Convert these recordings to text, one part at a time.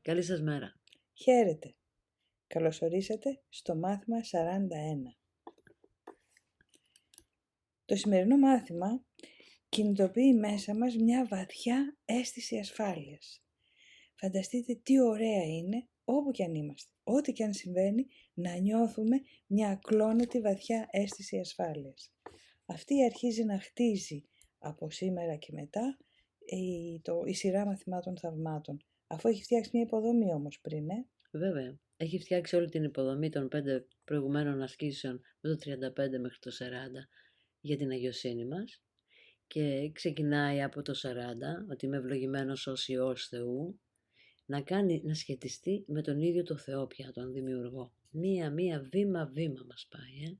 Καλή σας μέρα. Χαίρετε. Καλώς ορίσατε στο μάθημα 41. Το σημερινό μάθημα κινητοποιεί μέσα μας μια βαθιά αίσθηση ασφάλειας. Φανταστείτε τι ωραία είναι, όπου κι αν είμαστε, ό,τι κι αν συμβαίνει, να νιώθουμε μια ακλόνητη βαθιά αίσθηση ασφάλειας. Αυτή αρχίζει να χτίζει από σήμερα και μετά η σειρά μαθημάτων θαυμάτων. Αφού έχει φτιάξει μια υποδομή όμως πριν, Βέβαια, έχει φτιάξει όλη την υποδομή των 5 προηγουμένων ασκήσεων με το 35 μέχρι το 40 για την αγιοσύνη μας και ξεκινάει από το 40, ότι είμαι ευλογημένος ως Υιός Θεού, να σχετιστεί με τον ίδιο το Θεό πια, τον Δημιουργό. Μία βήμα μας πάει.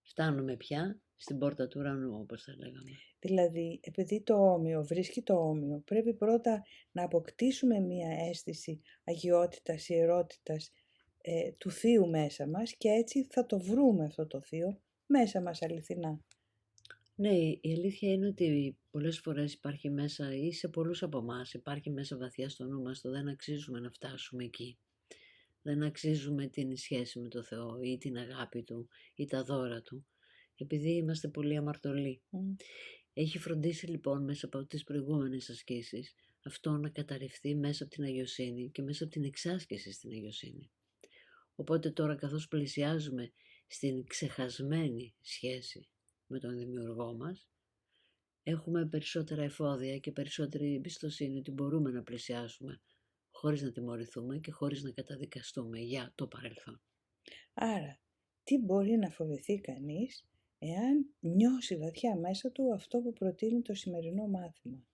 Φτάνουμε πια στην πόρτα του ουρανού, όπως θα λέγαμε. Δηλαδή, επειδή το όμοιο βρίσκει το όμοιο, πρέπει πρώτα να αποκτήσουμε μία αίσθηση αγιότητας, ιερότητας του Θείου μέσα μας και έτσι θα το βρούμε αυτό το Θείο μέσα μας αληθινά. Ναι, η αλήθεια είναι ότι πολλές φορές υπάρχει μέσα, ή σε πολλούς από εμάς, υπάρχει μέσα βαθιά στο νου μας το δεν αξίζουμε να φτάσουμε εκεί. Δεν αξίζουμε την σχέση με το Θεό ή την αγάπη Του ή τα δώρα Του, επειδή είμαστε πολύ αμαρτωλοί. Έχει φροντίσει λοιπόν μέσα από τις προηγούμενες ασκήσεις αυτό να καταρριφθεί μέσα από την αγιοσύνη και μέσα από την εξάσκηση στην αγιοσύνη. Οπότε τώρα καθώς πλησιάζουμε στην ξεχασμένη σχέση με τον Δημιουργό μας, έχουμε περισσότερα εφόδια και περισσότερη εμπιστοσύνη ότι μπορούμε να πλησιάσουμε χωρίς να τιμωρηθούμε και χωρίς να καταδικαστούμε για το παρελθόν. Άρα, τι μπορεί να φοβηθεί κανείς εάν νιώσει βαθιά μέσα του αυτό που προτείνει το σημερινό μάθημα?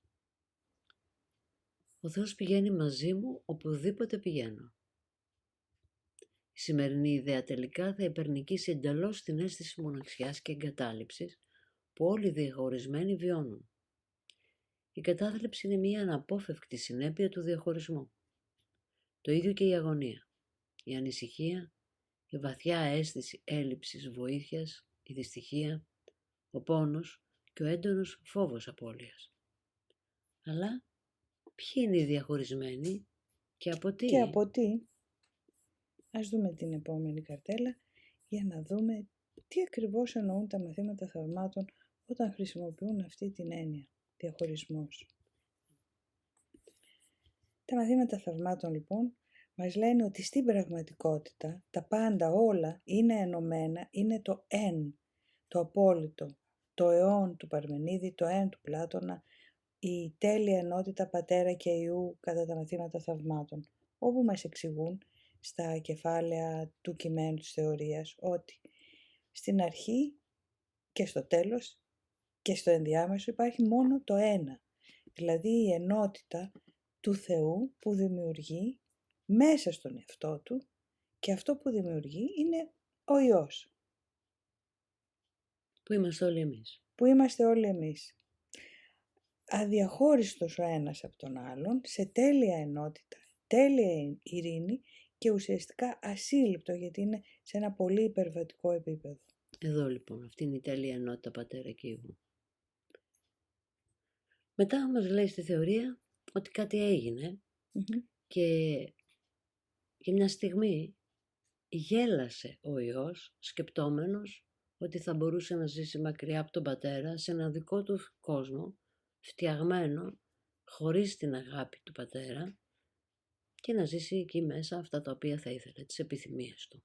Ο Θεός πηγαίνει μαζί μου οπουδήποτε πηγαίνω. Η σημερινή ιδέα τελικά θα υπερνικήσει εντελώς την αίσθηση μοναξιάς και εγκατάλειψης που όλοι οι διαχωρισμένοι βιώνουν. Η κατάθλιψη είναι μια αναπόφευκτη συνέπεια του διαχωρισμού. Το ίδιο και η αγωνία, η ανησυχία, η βαθιά αίσθηση έλλειψης βοήθειας, η δυστυχία, ο πόνος και ο έντονος φόβος απώλειας. Αλλά ποιοι είναι οι διαχωρισμένοι και από τι? Και από τι? Ας δούμε την επόμενη καρτέλα για να δούμε τι ακριβώς εννοούν τα μαθήματα θαυμάτων όταν χρησιμοποιούν αυτή την έννοια, διαχωρισμός. Τα μαθήματα θαυμάτων λοιπόν μας λένε ότι στην πραγματικότητα τα πάντα όλα είναι ενωμένα, είναι το εν, το απόλυτο, το αιών του Παρμενίδη, το εν του Πλάτωνα, η τέλεια ενότητα πατέρα και Υιού κατά τα μαθήματα θαυμάτων, όπου μας εξηγούν στα κεφάλαια του κειμένου της θεωρίας ότι στην αρχή και στο τέλος και στο ενδιάμεσο υπάρχει μόνο το ένα, δηλαδή η ενότητα του Θεού που δημιουργεί μέσα στον εαυτό του και αυτό που δημιουργεί είναι ο Υιός. Που είμαστε όλοι εμείς. Που είμαστε όλοι εμείς. Αδιαχώριστος ο ένας από τον άλλον, σε τέλεια ενότητα, τέλεια ειρήνη και ουσιαστικά ασύλληπτο γιατί είναι σε ένα πολύ υπερβατικό επίπεδο. Εδώ λοιπόν, αυτή είναι η τέλεια ενότητα πατέρα και Υιού. Μετά μας λέει στη θεωρία ότι κάτι έγινε και για μια στιγμή γέλασε ο Υιός σκεπτόμενος ότι θα μπορούσε να ζήσει μακριά από τον πατέρα σε ένα δικό του κόσμο φτιαγμένο χωρίς την αγάπη του πατέρα και να ζήσει εκεί μέσα αυτά τα οποία θα ήθελε, τις επιθυμίες του,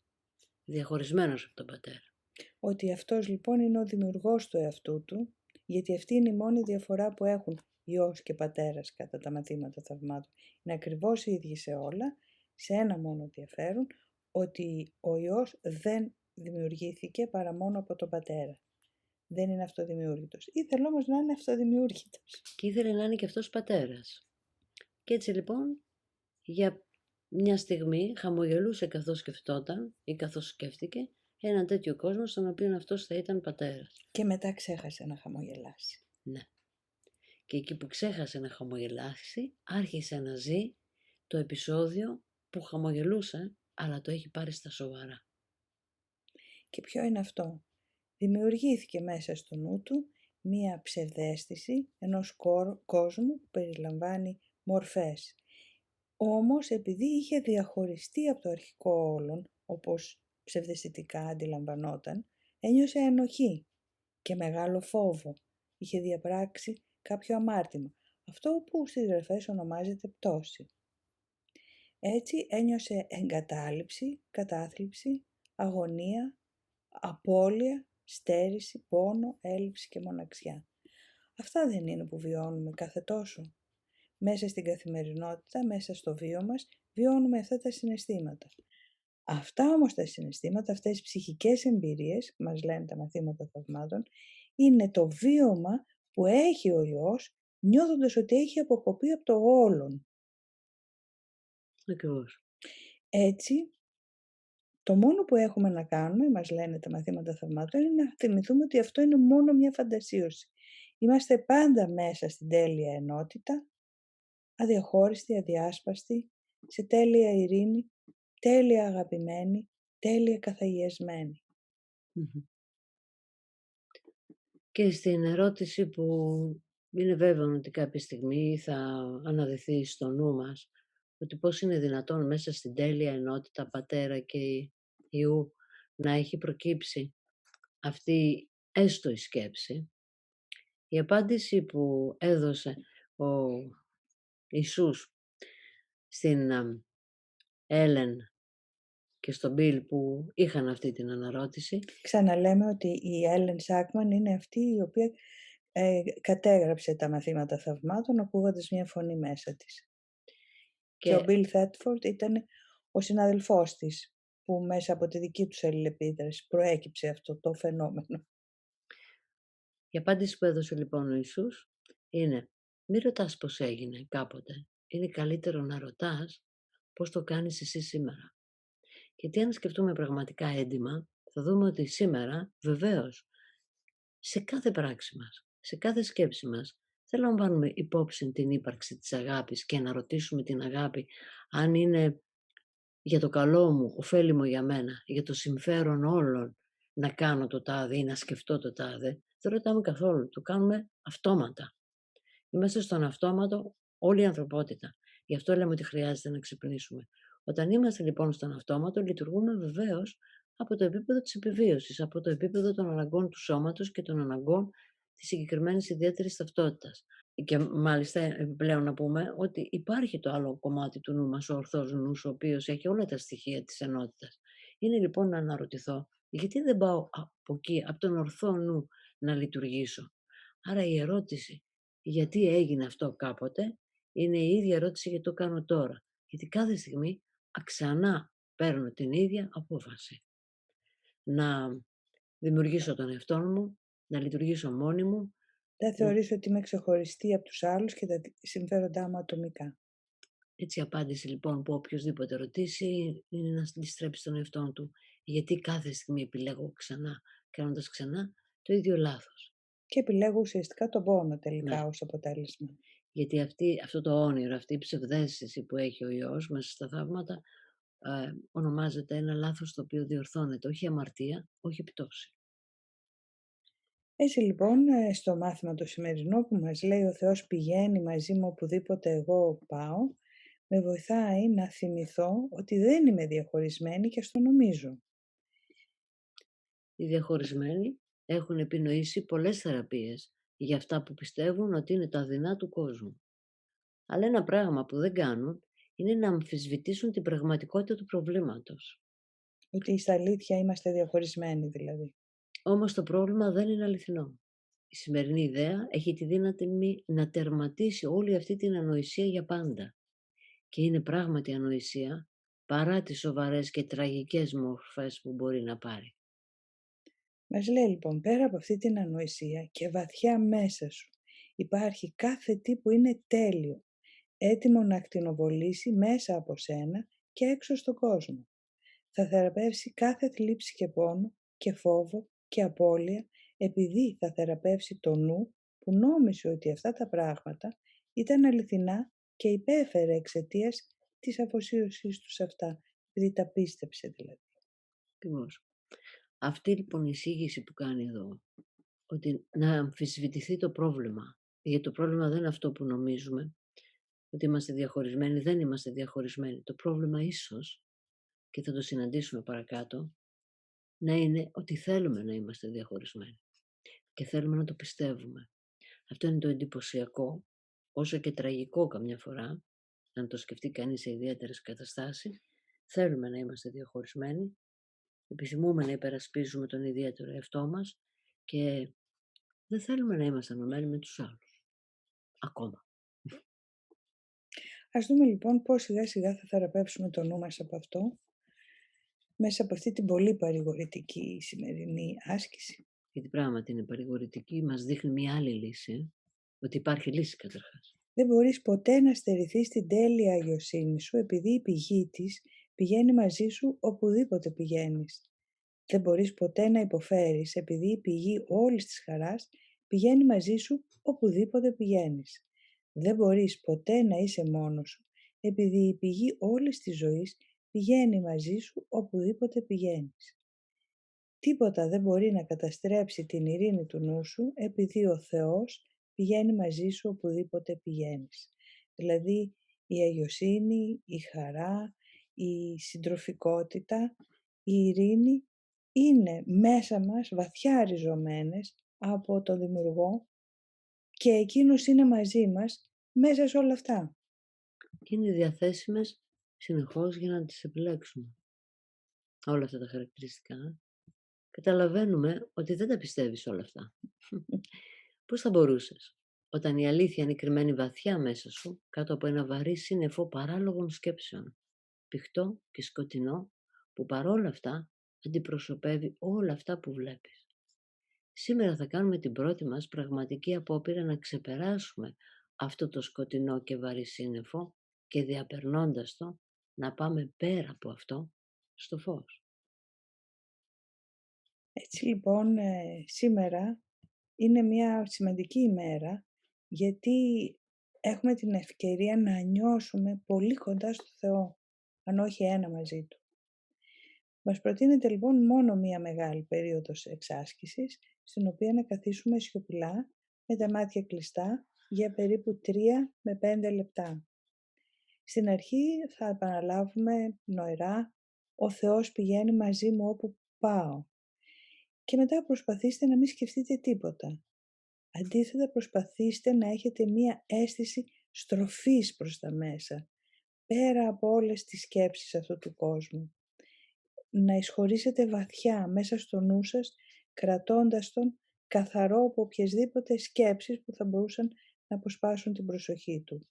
διαχωρισμένος από τον πατέρα. Ότι αυτός λοιπόν είναι ο δημιουργός του εαυτού του, γιατί αυτή είναι η μόνη διαφορά που έχουν Υιός και πατέρας κατά τα μαθήματα θαυμάτων. Είναι ακριβώς οι ίδιοι σε όλα, σε ένα μόνο διαφέρουν, ότι ο Υιός δεν δημιουργήθηκε παρά μόνο από τον πατέρα. Δεν είναι αυτοδημιούργητος. Ήθελε όμως να είναι αυτοδημιούργητος. Και ήθελε να είναι και αυτός πατέρας. Και έτσι λοιπόν για μια στιγμή χαμογελούσε καθώς σκεφτόταν ή καθώς σκέφτηκε έναν τέτοιο κόσμο στον οποίο αυτός θα ήταν πατέρας. Και μετά ξέχασε να χαμογελάσει. Ναι. Και εκεί που ξέχασε να χαμογελάσει άρχισε να ζει το επεισόδιο που χαμογελούσε αλλά το έχει πάρει στα σοβαρά. Και ποιο είναι αυτό? Δημιουργήθηκε μέσα στο νου του μία ψευδαίσθηση ενός κόσμου που περιλαμβάνει μορφές. Όμως επειδή είχε διαχωριστεί από το αρχικό όλον, όπως ψευδαισθητικά αντιλαμβανόταν, ένιωσε ενοχή και μεγάλο φόβο. Είχε διαπράξει κάποιο αμάρτημα. Αυτό που στις γραφές ονομάζεται πτώση. Έτσι ένιωσε εγκατάλειψη, κατάθλιψη, αγωνία, απώλεια, στέρηση, πόνο, έλλειψη και μοναξιά. Αυτά δεν είναι που βιώνουμε κάθε τόσο? Μέσα στην καθημερινότητα, μέσα στο βίο μας, βιώνουμε αυτά τα συναισθήματα. Αυτά όμως τα συναισθήματα, αυτές οι ψυχικές εμπειρίες, μας λένε τα μαθήματα θαυμάτων, είναι το βίωμα που έχει ο Υιός, νιώθοντας ότι έχει αποκοπεί από το όλον. Ακριβώς. Έτσι, το μόνο που έχουμε να κάνουμε, μας λένε τα μαθήματα θαυμάτων, είναι να θυμηθούμε ότι αυτό είναι μόνο μια φαντασίωση. Είμαστε πάντα μέσα στην τέλεια ενότητα, αδιαχώριστη, αδιάσπαστη, σε τέλεια ειρήνη, τέλεια αγαπημένη, τέλεια καθαγιασμένη. Και στην ερώτηση που είναι βέβαιο ότι κάποια στιγμή θα αναδυθεί στο νου μας, ότι πώς είναι δυνατόν μέσα στην τέλεια ενότητα πατέρα και Υιού να έχει προκύψει αυτή έστω η σκέψη, η απάντηση που έδωσε ο Ιησούς στην Έλεν και στον Μπιλ που είχαν αυτή την αναρώτηση. Ξαναλέμε ότι η Έλεν Σάκμαν είναι αυτή η οποία κατέγραψε τα μαθήματα θαυμάτων ακούγοντας μια φωνή μέσα της. Και ο Μπιλ Θέτφορντ ήταν ο συναδελφός της που μέσα από τη δική τους αλληλεπίδραση προέκυψε αυτό το φαινόμενο. Η απάντηση που έδωσε λοιπόν ο Ιησούς είναι: μη ρωτάς πώς έγινε κάποτε. Είναι καλύτερο να ρωτάς πώς το κάνεις εσύ σήμερα. Γιατί αν σκεφτούμε πραγματικά έντιμα, θα δούμε ότι σήμερα, βεβαίως, σε κάθε πράξη μας, σε κάθε σκέψη μας, δεν λαμβάνουμε υπόψη την ύπαρξη της αγάπης και να ρωτήσουμε την αγάπη αν είναι για το καλό μου, ωφέλιμο για μένα, για το συμφέρον όλων να κάνω το τάδε ή να σκεφτώ το τάδε. Δεν ρωτάμε καθόλου, το κάνουμε αυτόματα. Είμαστε στον αυτόματο όλη η ανθρωπότητα. Γι' αυτό λέμε ότι χρειάζεται να ξυπνήσουμε. Όταν είμαστε λοιπόν στον αυτόματο, λειτουργούμε βεβαίως από το επίπεδο της επιβίωσης, από το επίπεδο των αναγκών του σώματος και των αναγκών της συγκεκριμένης ιδιαίτερης ταυτότητας. Και μάλιστα επιπλέον να πούμε ότι υπάρχει το άλλο κομμάτι του νου μας, ο ορθός νους, ο οποίος έχει όλα τα στοιχεία της ενότητας. Είναι λοιπόν να αναρωτηθώ, γιατί δεν πάω από εκεί, από τον ορθό νου, να λειτουργήσω. Άρα η ερώτηση, γιατί έγινε αυτό κάποτε, είναι η ίδια ερώτηση γιατί το κάνω τώρα. Γιατί κάθε στιγμή ξανά παίρνω την ίδια απόφαση. Να δημιουργήσω τον εαυτό μου, να λειτουργήσω μόνη μου. Δεν θεωρείς ότι είμαι ξεχωριστή από τους άλλους και τα συμφέροντά μου ατομικά? Έτσι η απάντηση λοιπόν που οποιοδήποτε ρωτήσει είναι να αντιστρέψει τον εαυτό του. Γιατί κάθε στιγμή επιλέγω ξανά, κάνοντας ξανά το ίδιο λάθος. Και επιλέγω ουσιαστικά τον πόνο τελικά Ναι. ως αποτέλεσμα. Γιατί αυτό το όνειρο, αυτή η ψευδαίσθηση που έχει ο Υιός μέσα στα θαύματα ονομάζεται ένα λάθος το οποίο διορθώνεται, όχι αμαρτία, όχι πτώση. Έτσι λοιπόν στο μάθημα το σημερινό που μας λέει ο Θεός πηγαίνει μαζί μου οπουδήποτε εγώ πάω, με βοηθάει να θυμηθώ ότι δεν είμαι διαχωρισμένη και στο νομίζω. Οι διαχωρισμένοι έχουν επινοήσει πολλές θεραπείες για αυτά που πιστεύουν ότι είναι τα δεινά του κόσμου. Αλλά ένα πράγμα που δεν κάνουν είναι να αμφισβητήσουν την πραγματικότητα του προβλήματος. Ότι στα αλήθεια είμαστε διαχωρισμένοι δηλαδή. Όμως το πρόβλημα δεν είναι αληθινό. Η σημερινή ιδέα έχει τη δύναμη να τερματίσει όλη αυτή την ανοησία για πάντα. Και είναι πράγματι ανοησία παρά τις σοβαρές και τραγικές μορφές που μπορεί να πάρει. Μας λέει λοιπόν πέρα από αυτή την ανοησία και βαθιά μέσα σου υπάρχει κάθε τι που είναι τέλειο, έτοιμο να ακτινοβολήσει μέσα από σένα και έξω στον κόσμο. Θα θεραπεύσει κάθε θλίψη και πόνο και φόβο και απώλεια επειδή θα θεραπεύσει το νου που νόμιζε ότι αυτά τα πράγματα ήταν αληθινά και υπέφερε εξαιτίας της αφοσίωσής του σε αυτά, επειδή τα πίστεψε δηλαδή. Ακριβώς. Αυτή λοιπόν η εισήγηση που κάνει εδώ, ότι να αμφισβητηθεί το πρόβλημα, γιατί το πρόβλημα δεν είναι αυτό που νομίζουμε, ότι είμαστε διαχωρισμένοι, δεν είμαστε διαχωρισμένοι. Το πρόβλημα ίσως, και θα το συναντήσουμε παρακάτω, να είναι ότι θέλουμε να είμαστε διαχωρισμένοι και θέλουμε να το πιστεύουμε. Αυτό είναι το εντυπωσιακό, όσο και τραγικό καμιά φορά, αν το σκεφτεί κανείς σε ιδιαίτερες καταστάσεις. Θέλουμε να είμαστε διαχωρισμένοι, επιθυμούμε να υπερασπίζουμε τον ιδιαίτερο εαυτό μας και δεν θέλουμε να είμαστε ενωμένοι με τους άλλους. Ακόμα. Ας δούμε λοιπόν πώς σιγά σιγά θα θεραπεύσουμε το νου μας από αυτό, μέσα από αυτή την πολύ παρηγορητική σημερινή άσκηση. Γιατί πράγματι είναι παρηγορητική, μας δείχνει μια άλλη λύση, ότι υπάρχει λύση καταρχάς. Δεν μπορείς ποτέ να στερηθείς την τέλεια αγιοσύνη σου, επειδή η πηγή της πηγαίνει μαζί σου οπουδήποτε πηγαίνεις. Δεν μπορείς ποτέ να υποφέρεις, επειδή η πηγή όλης της χαράς πηγαίνει μαζί σου οπουδήποτε πηγαίνεις. Δεν μπορείς ποτέ να είσαι μόνος σου, επειδή η πηγή όλης της ζωής πηγαίνει μαζί σου οπουδήποτε πηγαίνεις. Τίποτα δεν μπορεί να καταστρέψει την ειρήνη του νου σου, επειδή ο Θεός πηγαίνει μαζί σου οπουδήποτε πηγαίνεις. Δηλαδή η αγιοσύνη, η χαρά, η συντροφικότητα, η ειρήνη είναι μέσα μας βαθιά ριζωμένες από τον Δημιουργό και εκείνος είναι μαζί μας μέσα σε όλα αυτά. Και είναι διαθέσιμες συνεχώς για να τις επιλέξουμε. Όλα αυτά τα χαρακτηριστικά. Καταλαβαίνουμε ότι δεν τα πιστεύεις όλα αυτά. Πώς θα μπορούσες, όταν η αλήθεια είναι κρυμμένη βαθιά μέσα σου, κάτω από ένα βαρύ σύννεφο παράλογων σκέψεων, πηχτό και σκοτεινό, που παρόλα αυτά αντιπροσωπεύει όλα αυτά που βλέπεις. Σήμερα θα κάνουμε την πρώτη μας πραγματική απόπειρα να ξεπεράσουμε αυτό το σκοτεινό και βαρύ σύννεφο και διαπερνώντας το να πάμε πέρα από αυτό στο φως. Έτσι λοιπόν σήμερα είναι μια σημαντική ημέρα, γιατί έχουμε την ευκαιρία να νιώσουμε πολύ κοντά στο Θεό, αν όχι ένα μαζί Του. Μας προτείνεται λοιπόν μόνο μία μεγάλη περίοδος εξάσκησης, στην οποία να καθίσουμε σιωπηλά με τα μάτια κλειστά για περίπου 3 με 5 λεπτά. Στην αρχή θα επαναλάβουμε νοερά «Ο Θεός πηγαίνει μαζί μου όπου πάω» και μετά προσπαθήστε να μην σκεφτείτε τίποτα. Αντίθετα προσπαθήστε να έχετε μία αίσθηση στροφής προς τα μέσα, πέρα από όλες τις σκέψεις αυτού του κόσμου. Να εισχωρήσετε βαθιά μέσα στο νου σας, κρατώντας τον καθαρό από οποιασδήποτε σκέψεις που θα μπορούσαν να αποσπάσουν την προσοχή του.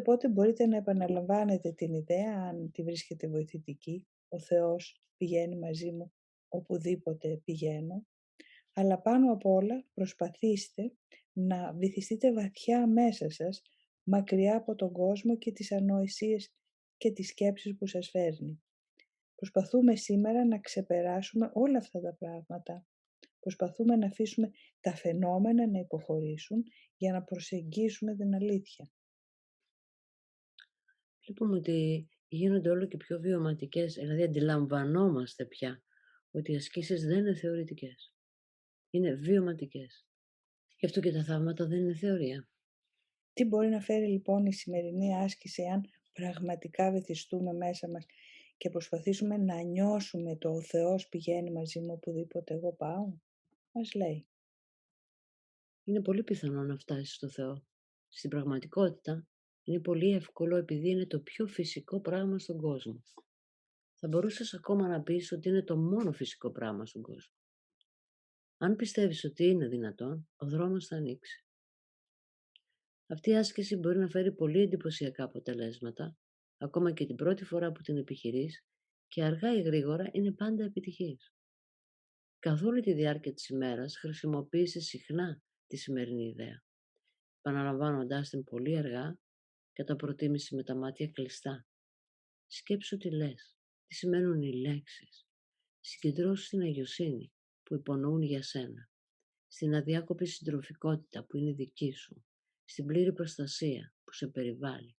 Πότε μπορείτε να επαναλαμβάνετε την ιδέα, αν τη βρίσκετε βοηθητική, ο Θεός πηγαίνει μαζί μου οπουδήποτε πηγαίνω, αλλά πάνω απ' όλα προσπαθήστε να βυθιστείτε βαθιά μέσα σας, μακριά από τον κόσμο και τις ανοησίες και τις σκέψεις που σας φέρνει. Προσπαθούμε σήμερα να ξεπεράσουμε όλα αυτά τα πράγματα. Προσπαθούμε να αφήσουμε τα φαινόμενα να υποχωρήσουν για να προσεγγίσουμε την αλήθεια. Βλέπουμε ότι γίνονται όλο και πιο βιωματικές, δηλαδή αντιλαμβανόμαστε πια ότι οι ασκήσεις δεν είναι θεωρητικές. Είναι βιωματικές. Γι' αυτό και τα θαύματα δεν είναι θεωρία. Τι μπορεί να φέρει λοιπόν η σημερινή άσκηση αν πραγματικά βυθιστούμε μέσα μας και προσπαθήσουμε να νιώσουμε το «Ο Θεός πηγαίνει μαζί μου οπουδήποτε εγώ πάω»? Μας λέει. Είναι πολύ πιθανό να φτάσεις στο Θεό. Στην πραγματικότητα είναι πολύ εύκολο, επειδή είναι το πιο φυσικό πράγμα στον κόσμο. Θα μπορούσες ακόμα να πεις ότι είναι το μόνο φυσικό πράγμα στον κόσμο. Αν πιστεύεις ότι είναι δυνατόν, ο δρόμος θα ανοίξει. Αυτή η άσκηση μπορεί να φέρει πολύ εντυπωσιακά αποτελέσματα, ακόμα και την πρώτη φορά που την επιχειρείς, και αργά ή γρήγορα είναι πάντα επιτυχής. Καθ' όλη τη διάρκεια της ημέρας χρησιμοποίησε συχνά τη σημερινή ιδέα, επαναλαμβάνοντάς την πολύ αργά, κατά προτίμηση με τα μάτια κλειστά. Σκέψου τι λες, τι σημαίνουν οι λέξεις. Συγκεντρώσου στην αγιοσύνη που υπονοούν για σένα, στην αδιάκοπη συντροφικότητα που είναι δική σου, στην πλήρη προστασία που σε περιβάλλει.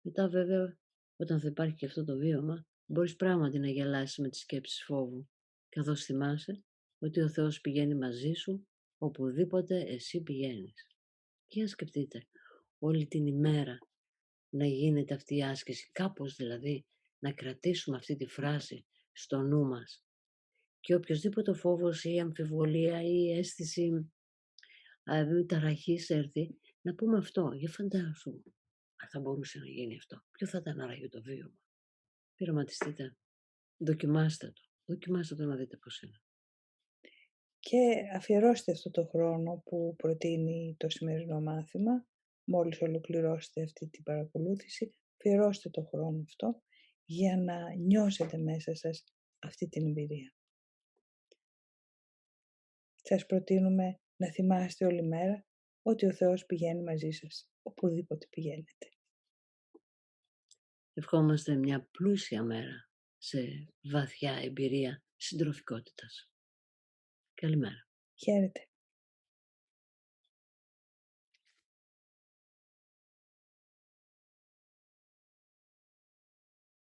Μετά βέβαια, όταν θα υπάρχει και αυτό το βίωμα, μπορείς πράγματι να γελάσεις με τις σκέψεις φόβου, καθώς θυμάσαι ότι ο Θεός πηγαίνει μαζί σου οπουδήποτε εσύ πηγαίνεις. Για σκεφτείτε, όλη την ημέρα να γίνεται αυτή η άσκηση, κάπως δηλαδή να κρατήσουμε αυτή τη φράση στο νου μας και οποιοσδήποτε φόβος ή αμφιβολία ή αίσθηση ταραχής έρθει, να πούμε αυτό. Για φαντάσου, αν θα μπορούσε να γίνει αυτό. Ποιο θα ήταν άραγε το βίωμα. Πειραματιστείτε. Δοκιμάστε το να δείτε πώς είναι. Και αφιερώστε αυτό το χρόνο που προτείνει το σημερινό μάθημα. Μόλις ολοκληρώσετε αυτή την παρακολούθηση, αφιερώστε το χρόνο αυτό για να νιώσετε μέσα σας αυτή την εμπειρία. Σας προτείνουμε να θυμάστε όλη μέρα ότι ο Θεός πηγαίνει μαζί σας, οπουδήποτε πηγαίνετε. Ευχόμαστε μια πλούσια μέρα σε βαθιά εμπειρία συντροφικότητας. Καλημέρα. Χαίρετε.